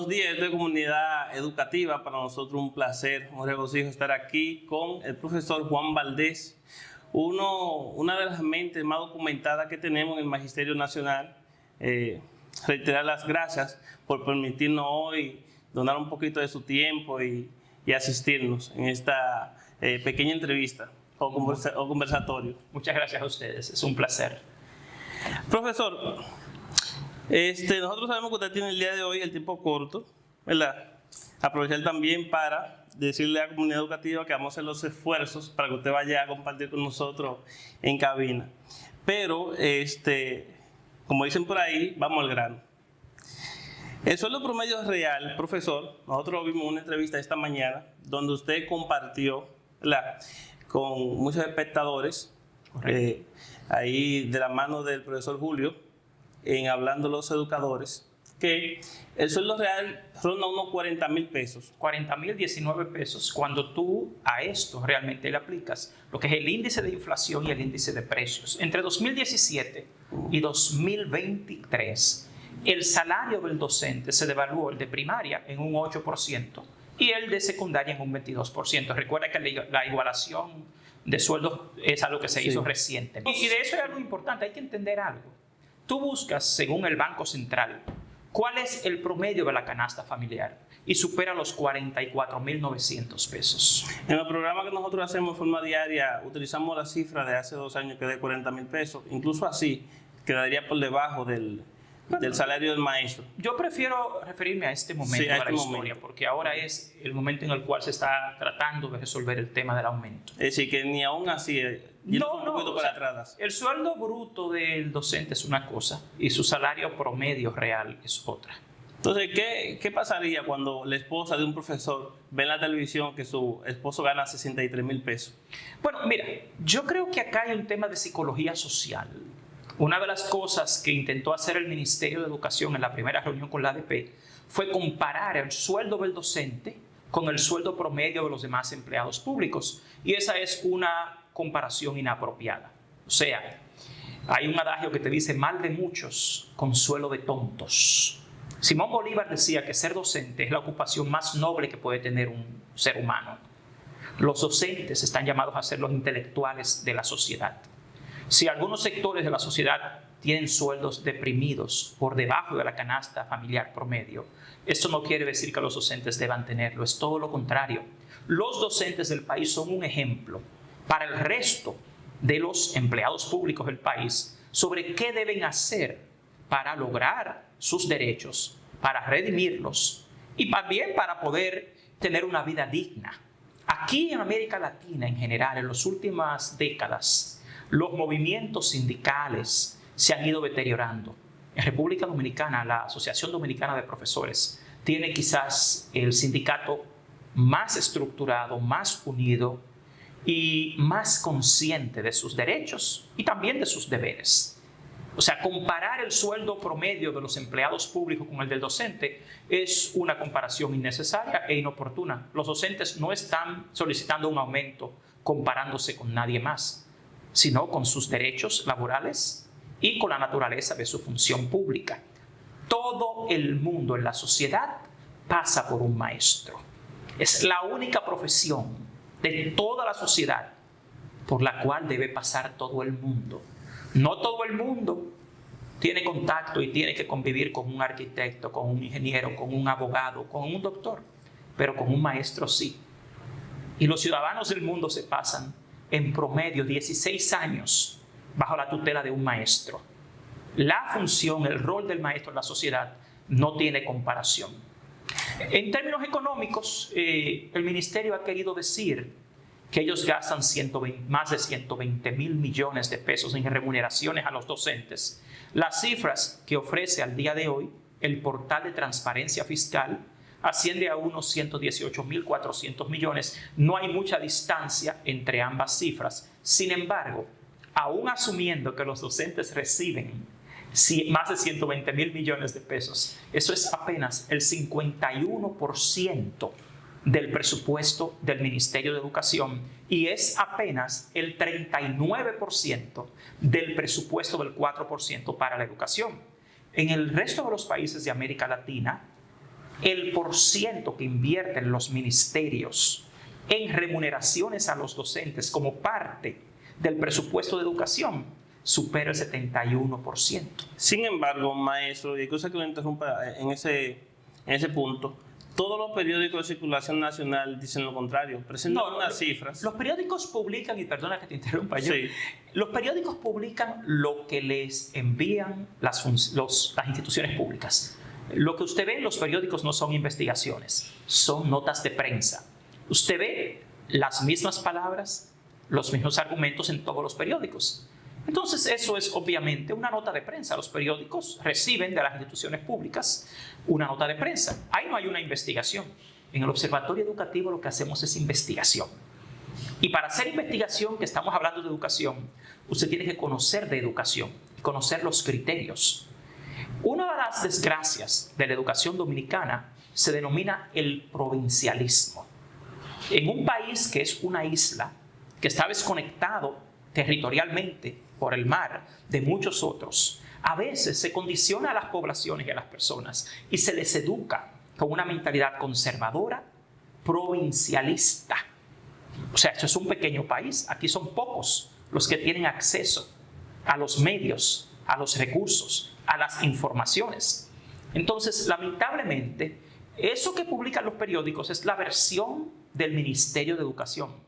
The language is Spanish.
Buenos días de comunidad educativa. Para nosotros un placer, un regocijo estar aquí con el profesor Juan Valdés, una de las mentes más documentadas que tenemos en el Magisterio Nacional. Reiterar las gracias por permitirnos hoy donar un poquito de su tiempo y asistirnos en esta pequeña entrevista o conversatorio. Muchas gracias a ustedes, es un placer. Profesor, nosotros sabemos que usted tiene el día de hoy el tiempo corto, ¿verdad? Aprovechar también para decirle a la comunidad educativa que vamos a hacer los esfuerzos para que usted vaya a compartir con nosotros en cabina. Pero, como dicen por ahí, vamos al grano. El sueldo promedio real, profesor, nosotros vimos una entrevista esta mañana donde usted compartió, ¿verdad?, con muchos espectadores, ahí de la mano del profesor Julio, en Hablando los Educadores, que el sueldo real ronda unos 40,000 pesos. 40,019 pesos cuando tú a esto realmente le aplicas lo que es el índice de inflación y el índice de precios. Entre 2017 y 2023, el salario del docente se devaluó, el de primaria, en un 8% y el de secundaria en un 22%. Recuerda que la igualación de sueldos es algo que se hizo recientemente. Y de eso es algo importante, hay que entender algo. Tú buscas, según el Banco Central, cuál es el promedio de la canasta familiar y supera los 44,900 pesos. En el programa que nosotros hacemos de forma diaria, utilizamos la cifra de hace 2 años que es de 40,000 pesos. Incluso así, quedaría por debajo del salario del maestro. Yo prefiero referirme a este momento de la historia, porque ahora es el momento en el cual se está tratando de resolver el tema del aumento. Es decir, que ni aún así, el sueldo bruto del docente es una cosa y su salario promedio real es otra. Entonces, ¿qué pasaría cuando la esposa de un profesor ve en la televisión que su esposo gana 63,000 pesos? Bueno, mira, yo creo que acá hay un tema de psicología social. Una de las cosas que intentó hacer el Ministerio de Educación en la primera reunión con la ADP fue comparar el sueldo del docente con el sueldo promedio de los demás empleados públicos. Y esa es una comparación inapropiada. O sea, hay un adagio que te dice: mal de muchos, consuelo de tontos. Simón Bolívar decía que ser docente es la ocupación más noble que puede tener un ser humano. Los docentes están llamados a ser los intelectuales de la sociedad. Si algunos sectores de la sociedad tienen sueldos deprimidos por debajo de la canasta familiar promedio, esto no quiere decir que los docentes deban tenerlo, es todo lo contrario. Los docentes del país son un ejemplo para el resto de los empleados públicos del país sobre qué deben hacer para lograr sus derechos, para redimirlos y también para poder tener una vida digna. Aquí en América Latina en general, en las últimas décadas, los movimientos sindicales se han ido deteriorando. En República Dominicana, la Asociación Dominicana de Profesores tiene quizás el sindicato más estructurado, más unido y más consciente de sus derechos y también de sus deberes. O sea, comparar el sueldo promedio de los empleados públicos con el del docente es una comparación innecesaria e inoportuna. Los docentes no están solicitando un aumento comparándose con nadie más, sino con sus derechos laborales y con la naturaleza de su función pública. Todo el mundo en la sociedad pasa por un maestro. Es la única profesión de toda la sociedad por la cual debe pasar todo el mundo. No todo el mundo tiene contacto y tiene que convivir con un arquitecto, con un ingeniero, con un abogado, con un doctor, pero con un maestro sí. Y los ciudadanos del mundo se pasan en promedio 16 años bajo la tutela de un maestro. La función, el rol del maestro en la sociedad no tiene comparación. En términos económicos, el ministerio ha querido decir que ellos gastan más de 120,000 millones de pesos en remuneraciones a los docentes. Las cifras que ofrece al día de hoy el portal de transparencia fiscal asciende a unos 118,400 millones. No hay mucha distancia entre ambas cifras. Sin embargo, aún asumiendo que los docentes reciben más de 120,000 millones de pesos, eso es apenas el 51% del presupuesto del Ministerio de Educación y es apenas el 39% del presupuesto del 4% para la educación. En el resto de los países de América Latina, el porciento que invierten los ministerios en remuneraciones a los docentes como parte del presupuesto de educación supera el 71%. Sin embargo, maestro, y hay cosa que lo interrumpa en ese punto, todos los periódicos de circulación nacional dicen lo contrario, presentan unas cifras. Los periódicos publican, y perdona que te interrumpa yo, Sí. los periódicos publican lo que les envían las instituciones públicas. Lo que usted ve en los periódicos no son investigaciones, son notas de prensa. Usted ve las mismas palabras, los mismos argumentos en todos los periódicos. Entonces, eso es obviamente una nota de prensa. Los periódicos reciben de las instituciones públicas una nota de prensa. Ahí no hay una investigación. En el Observatorio Educativo lo que hacemos es investigación. Y para hacer investigación, que estamos hablando de educación, usted tiene que conocer de educación y conocer los criterios. Una de las desgracias de la educación dominicana se denomina el provincialismo. En un país que es una isla, que está desconectado territorialmente por el mar de muchos otros, a veces se condiciona a las poblaciones y a las personas y se les educa con una mentalidad conservadora, provincialista. O sea, esto es un pequeño país, aquí son pocos los que tienen acceso a los medios, a los recursos, a las informaciones. Entonces, lamentablemente, eso que publican los periódicos es la versión del Ministerio de Educación.